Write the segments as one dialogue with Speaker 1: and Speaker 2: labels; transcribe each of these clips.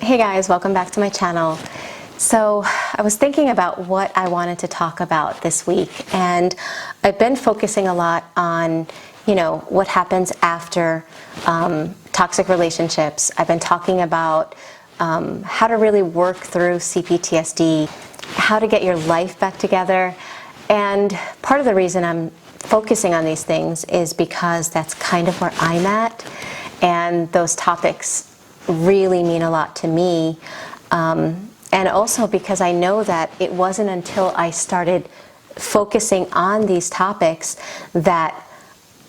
Speaker 1: Hey guys, welcome back to my channel. So I was thinking about what I wanted to talk about this week, and I've been focusing a lot on, what happens after toxic relationships. I've been talking about how to really work through Cptsd, how to get your life back together. And part of the reason I'm focusing on these things is because that's kind of where I'm at, and those topics really mean a lot to me, and also because I know that it wasn't until I started focusing on these topics that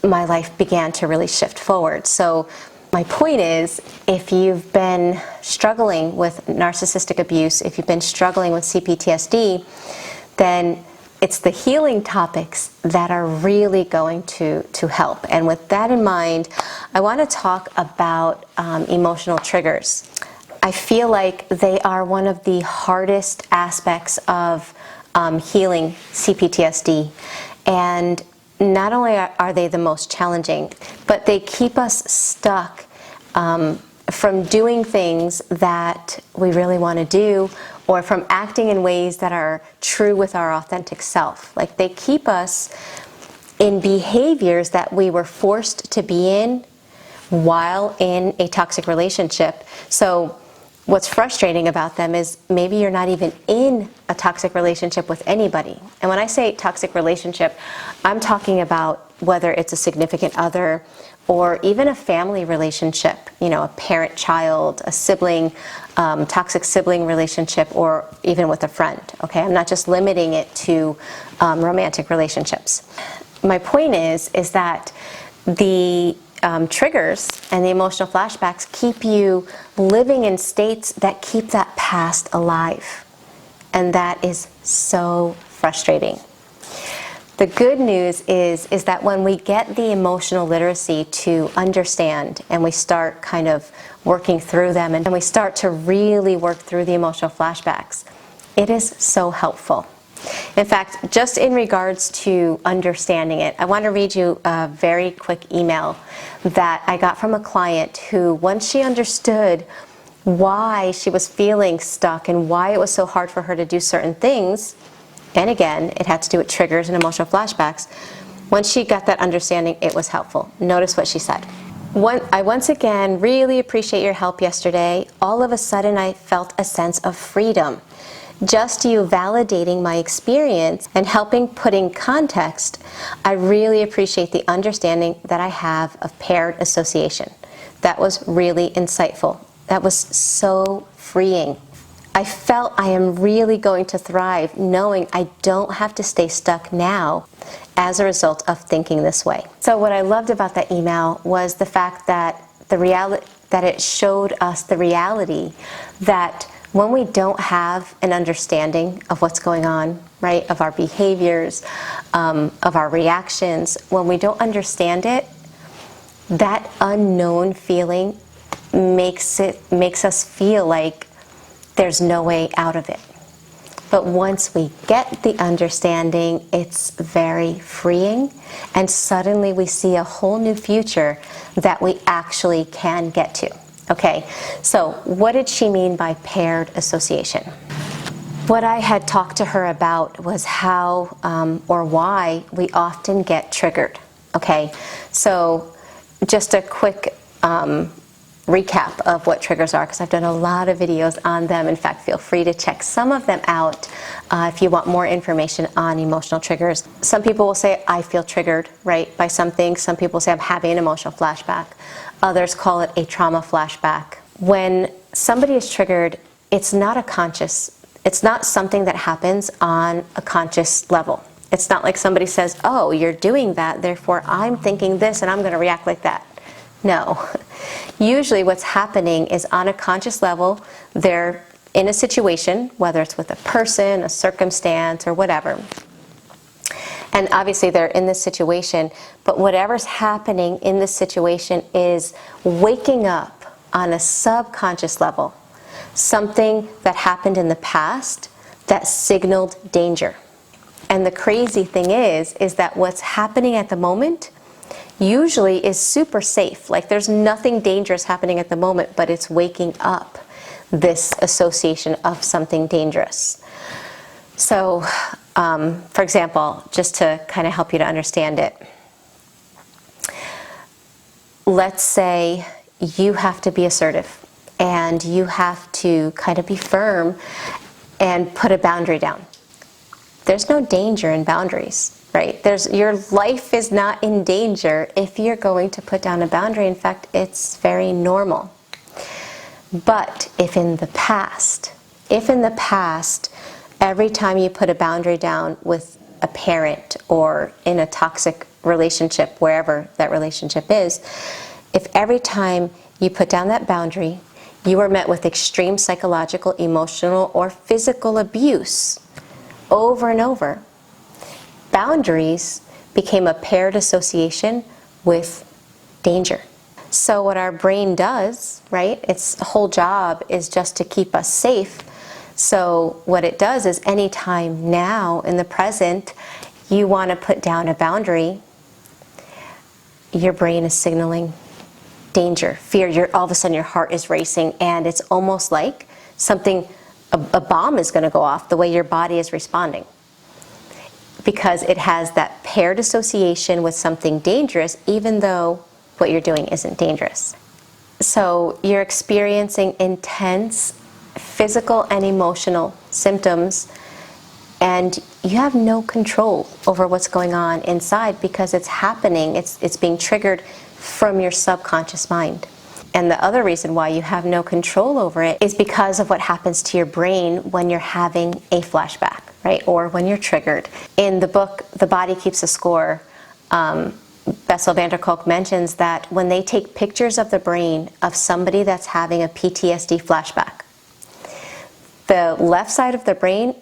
Speaker 1: my life began to really shift forward. So my point is, if you've been struggling with narcissistic abuse, if you've been struggling with Cptsd, then it's the healing topics that are really going to help. And with that in mind, I want to talk about emotional triggers. I feel like they are one of the hardest aspects of healing Cptsd. And not only are they the most challenging, but they keep us stuck from doing things that we really want to do, or from acting in ways that are true with our authentic self. Like, they keep us in behaviors that we were forced to be in while in a toxic relationship. So what's frustrating about them is maybe you're not even in a toxic relationship with anybody. And when I say toxic relationship, I'm talking about whether it's a significant other or even a family relationship, a parent-child, a sibling, toxic sibling relationship, or even with a friend, okay? I'm not just limiting it to romantic relationships. My point is that the triggers and the emotional flashbacks keep you living in states that keep that past alive. And that is so frustrating. The good news is that when we get the emotional literacy to understand, and we start kind of working through them, and we start to really work through the emotional flashbacks, it is so helpful. In fact, just in regards to understanding it, I want to read you a very quick email that I got from a client who, once she understood why she was feeling stuck and why it was so hard for her to do certain things, and again, it had to do with triggers and emotional flashbacks, once she got that understanding, it was helpful. Notice what she said. I once again really appreciate your help yesterday. All of a sudden, I felt a sense of freedom. Just you validating my experience and helping put in context, I really appreciate the understanding that I have of paired association. That was really insightful. That was so freeing. I felt I am really going to thrive knowing I don't have to stay stuck now as a result of thinking this way. So what I loved about that email was the fact that it showed us the reality that when we don't have an understanding of what's going on, right, of our behaviors, of our reactions, when we don't understand it, that unknown feeling makes us feel like there's no way out of it. But once we get the understanding, it's very freeing, and suddenly we see a whole new future that we actually can get to. Okay, so what did she mean by paired association? What I had talked to her about was how or why we often get triggered. Okay, so just a quick recap of what triggers are, because I've done a lot of videos on them. In fact, feel free to check some of them out if you want more information on emotional triggers. Some people will say, I feel triggered, right, by something. Some people say, I'm having an emotional flashback. Others call it a trauma flashback. When somebody is triggered, it's not something that happens on a conscious level. It's not like somebody says, oh, you're doing that, therefore I'm thinking this and I'm going to react like that. No. Usually what's happening is on a conscious level, they're in a situation, whether it's with a person, a circumstance, or whatever. And obviously they're in this situation, but whatever's happening in this situation is waking up on a subconscious level. Something that happened in the past that signaled danger. And the crazy thing is that what's happening at the moment usually is super safe. Like, there's nothing dangerous happening at the moment, but it's waking up this association of something dangerous. So, for example, just to kind of help you to understand it, let's say you have to be assertive and you have to kind of be firm and put a boundary down. There's no danger in boundaries, right? Your life is not in danger if you're going to put down a boundary. In fact, it's very normal. But if in the past, every time you put a boundary down with a parent or in a toxic relationship, wherever that relationship is, if every time you put down that boundary, you were met with extreme psychological, emotional, or physical abuse over and over, boundaries became a paired association with danger. So what our brain does, right, its whole job is just to keep us safe. So what it does is anytime now in the present you want to put down a boundary, your brain is signaling danger, fear. All of a sudden your heart is racing, and it's almost like a bomb is going to go off the way your body is responding, because it has that paired association with something dangerous, even though what you're doing isn't dangerous. So you're experiencing intense physical and emotional symptoms, and you have no control over what's going on inside because it's happening, it's being triggered from your subconscious mind. And the other reason why you have no control over it is because of what happens to your brain when you're having a flashback, right? Or when you're triggered. In the book, The Body Keeps a Score, Bessel van der Kolk mentions that when they take pictures of the brain of somebody that's having a PTSD flashback, the left side of the brain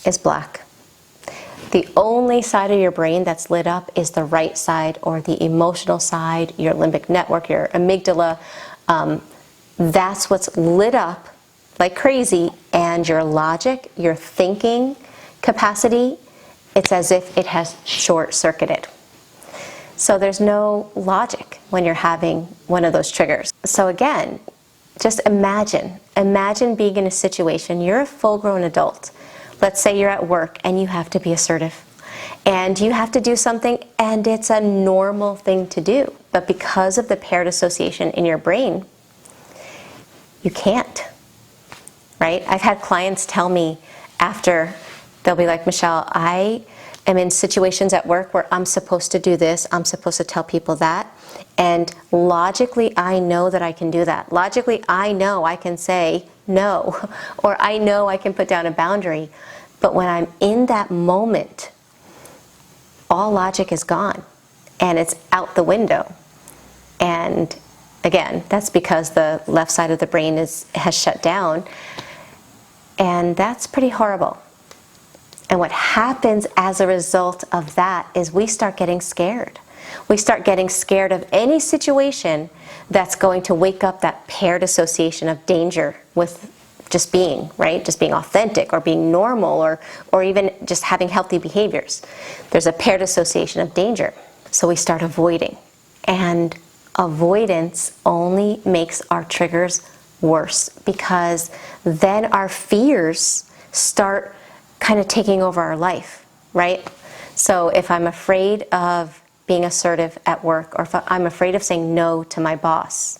Speaker 1: is black. The only side of your brain that's lit up is the right side, or the emotional side, your limbic network, your amygdala. That's what's lit up like crazy, and your logic, your thinking capacity, it's as if it has short-circuited. So there's no logic when you're having one of those triggers. So again, just imagine being in a situation, you're a full-grown adult. Let's say you're at work and you have to be assertive. And you have to do something, and it's a normal thing to do. But because of the paired association in your brain, you can't, right? I've had clients tell me after, they'll be like, Michele, I am in situations at work where I'm supposed to do this, I'm supposed to tell people that, and logically I know that I can do that. Logically I know I can say no, or I know I can put down a boundary. But when I'm in that moment, all logic is gone and it's out the window. And again, that's because the left side of the brain has shut down, and that's pretty horrible. And what happens as a result of that is we start getting scared. We start getting scared of any situation that's going to wake up that paired association of danger with just being, right? Just being authentic or being normal, or even just having healthy behaviors. There's a paired association of danger. So we start avoiding. And avoidance only makes our triggers worse, because then our fears start kind of taking over our life, right? So if I'm afraid of being assertive at work, or if I'm afraid of saying no to my boss,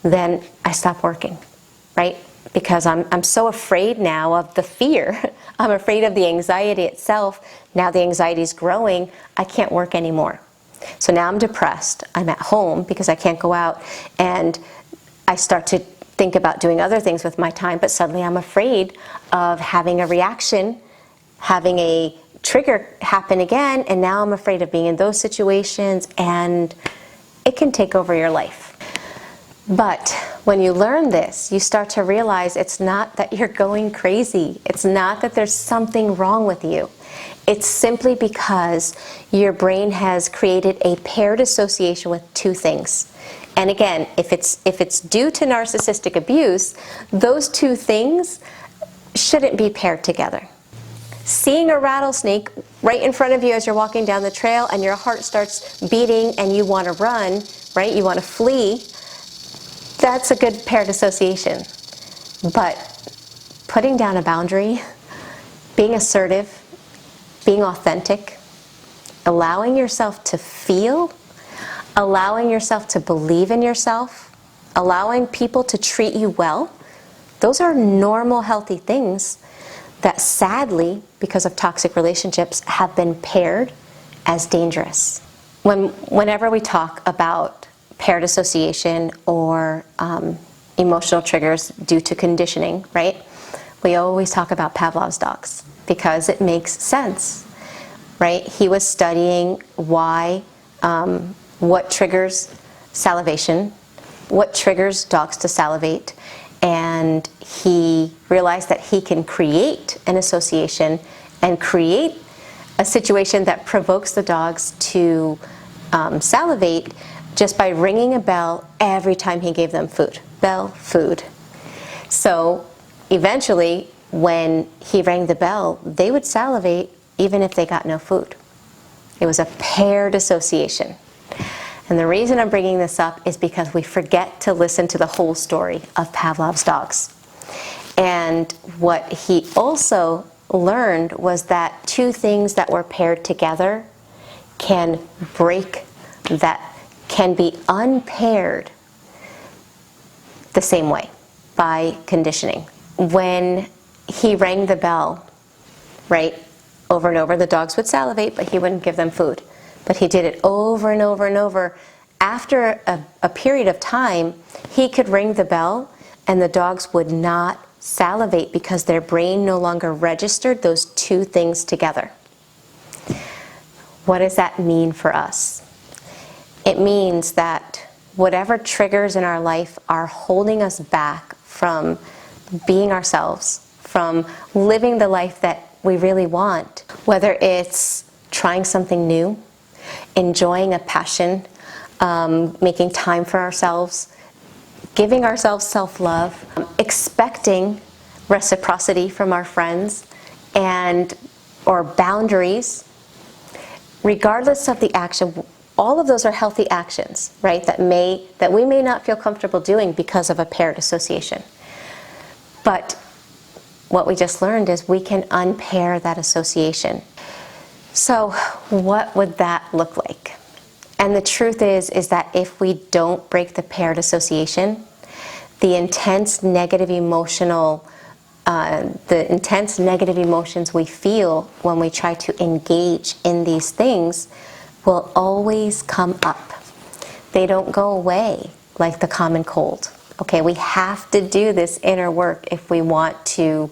Speaker 1: then I stop working, right? Because I'm so afraid now of the fear. I'm afraid of the anxiety itself. Now the anxiety is growing. I can't work anymore. So now I'm depressed. I'm at home because I can't go out, and I start to think about doing other things with my time, but suddenly I'm afraid of having a reaction, having a trigger happen again, and now I'm afraid of being in those situations, and it can take over your life. But when you learn this, you start to realize it's not that you're going crazy. It's not that there's something wrong with you. It's simply because your brain has created a paired association with two things. And again, if it's due to narcissistic abuse, those two things shouldn't be paired together. Seeing a rattlesnake right in front of you as you're walking down the trail, and your heart starts beating and you want to run, right? You want to flee. That's a good paired association. But putting down a boundary, being assertive, being authentic, allowing yourself to feel, allowing yourself to believe in yourself, allowing people to treat you well, those are normal, healthy things that sadly, because of toxic relationships, have been paired as dangerous. Whenever we talk about paired association or emotional triggers due to conditioning, right? We always talk about Pavlov's dogs because it makes sense, right? He was studying why, what triggers salivation, what triggers dogs to salivate, and he realized that he can create an association and create a situation that provokes the dogs to salivate just by ringing a bell every time he gave them food. Bell, food. So eventually, when he rang the bell, they would salivate even if they got no food. It was a paired association. And the reason I'm bringing this up is because we forget to listen to the whole story of Pavlov's dogs. And what he also learned was that two things that were paired together can be unpaired the same way by conditioning. When he rang the bell, right, over and over, the dogs would salivate, but he wouldn't give them food. But he did it over and over and over. After a period of time, he could ring the bell and the dogs would not salivate because their brain no longer registered those two things together. What does that mean for us? It means that whatever triggers in our life are holding us back from being ourselves, from living the life that we really want, whether it's trying something new, enjoying a passion, making time for ourselves, giving ourselves self-love, expecting reciprocity from our friends, or boundaries, regardless of the action. All of those are healthy actions, right, that we may not feel comfortable doing because of a paired association. But what we just learned is we can unpair that association. So what would that look like? And the truth is that if we don't break the paired association, the intense negative emotions we feel when we try to engage in these things will always come up. They don't go away like the common cold. Okay, we have to do this inner work if we want to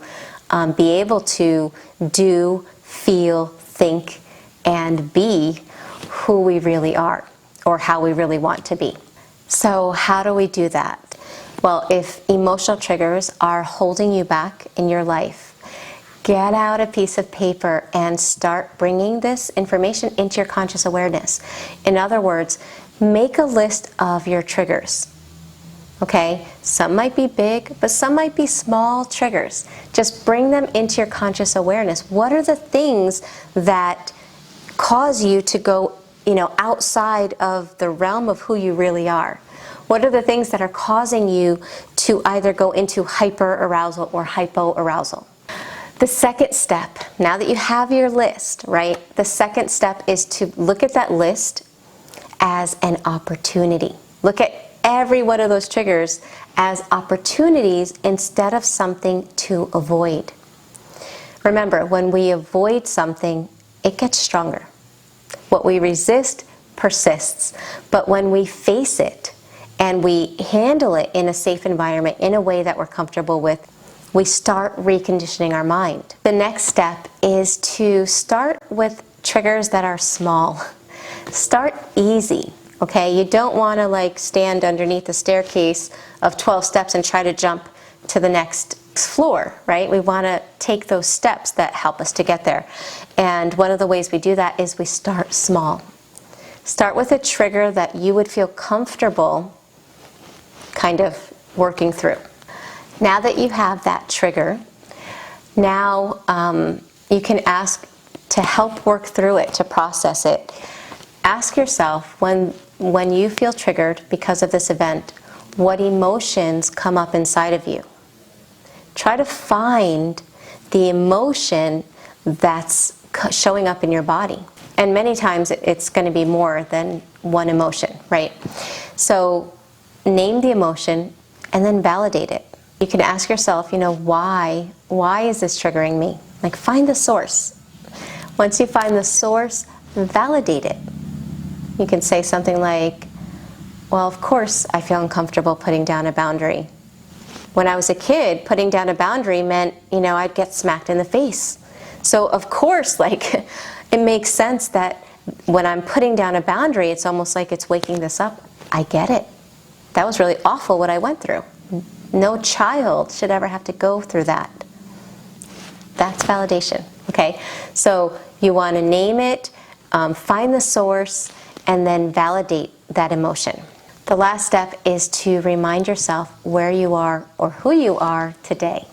Speaker 1: be able to do, feel, think, and be who we really are, or how we really want to be. So how do we do that? Well, if emotional triggers are holding you back in your life, get out a piece of paper and start bringing this information into your conscious awareness. In other words, make a list of your triggers. Okay? Some might be big, but some might be small triggers. Just bring them into your conscious awareness. What are the things that cause you to go, outside of the realm of who you really are? What are the things that are causing you to either go into hyper-arousal or hypo-arousal? The second step, now that you have your list, right, the second step is to look at that list as an opportunity. Look at every one of those triggers as opportunities instead of something to avoid. Remember, when we avoid something, it gets stronger. What we resist persists. But when we face it and we handle it in a safe environment, in a way that we're comfortable with, we start reconditioning our mind. The next step is to start with triggers that are small. Start easy, okay? You don't want to stand underneath the staircase of 12 steps and try to jump to the next floor, right? We want to take those steps that help us to get there. And one of the ways we do that is we start small. Start with a trigger that you would feel comfortable kind of working through. Now that you have that trigger, now you can ask to help work through it, to process it. Ask yourself, when you feel triggered because of this event, what emotions come up inside of you? try to find the emotion that's showing up in your body. And many times it's going to be more than one emotion, right? So name the emotion and then validate it. You can ask yourself, why is this triggering me? Like, find the source. Once you find the source, validate it. You can say something like, well, of course I feel uncomfortable putting down a boundary. When I was a kid, putting down a boundary meant, I'd get smacked in the face. So of course, it makes sense that when I'm putting down a boundary, it's almost like it's waking this up. I get it. That was really awful what I went through. No child should ever have to go through that. That's validation, okay? So you want to name it, find the source, and then validate that emotion. The last step is to remind yourself where you are or who you are today.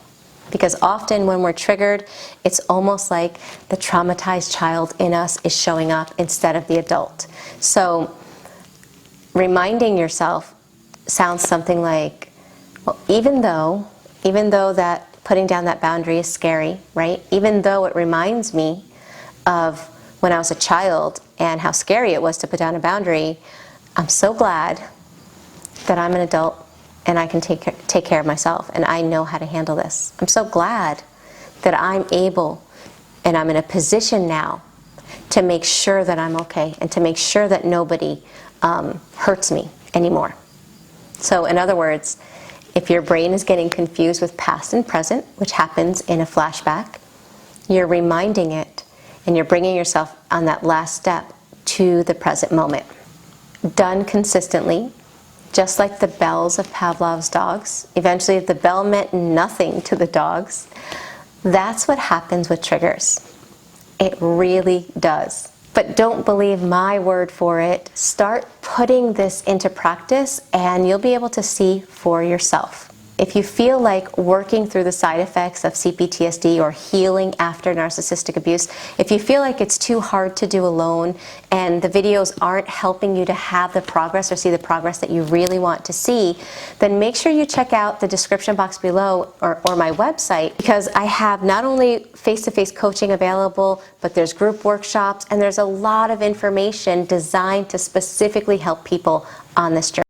Speaker 1: Because often when we're triggered, it's almost like the traumatized child in us is showing up instead of the adult. So reminding yourself sounds something like, well, even though that putting down that boundary is scary, right? Even though it reminds me of when I was a child and how scary it was to put down a boundary, I'm so glad that I'm an adult and I can take care of myself and I know how to handle this. I'm so glad that I'm able and I'm in a position now to make sure that I'm okay and to make sure that nobody hurts me anymore. So in other words, if your brain is getting confused with past and present, which happens in a flashback, you're reminding it and you're bringing yourself on that last step to the present moment. Done consistently, just like the bells of Pavlov's dogs. Eventually, the bell meant nothing to the dogs. That's what happens with triggers. It really does. But don't believe my word for it. Start putting this into practice and you'll be able to see for yourself. If you feel like working through the side effects of Cptsd or healing after narcissistic abuse, if you feel like it's too hard to do alone and the videos aren't helping you to have the progress or see the progress that you really want to see, then make sure you check out the description box below or my website, because I have not only face-to-face coaching available, but there's group workshops and there's a lot of information designed to specifically help people on this journey.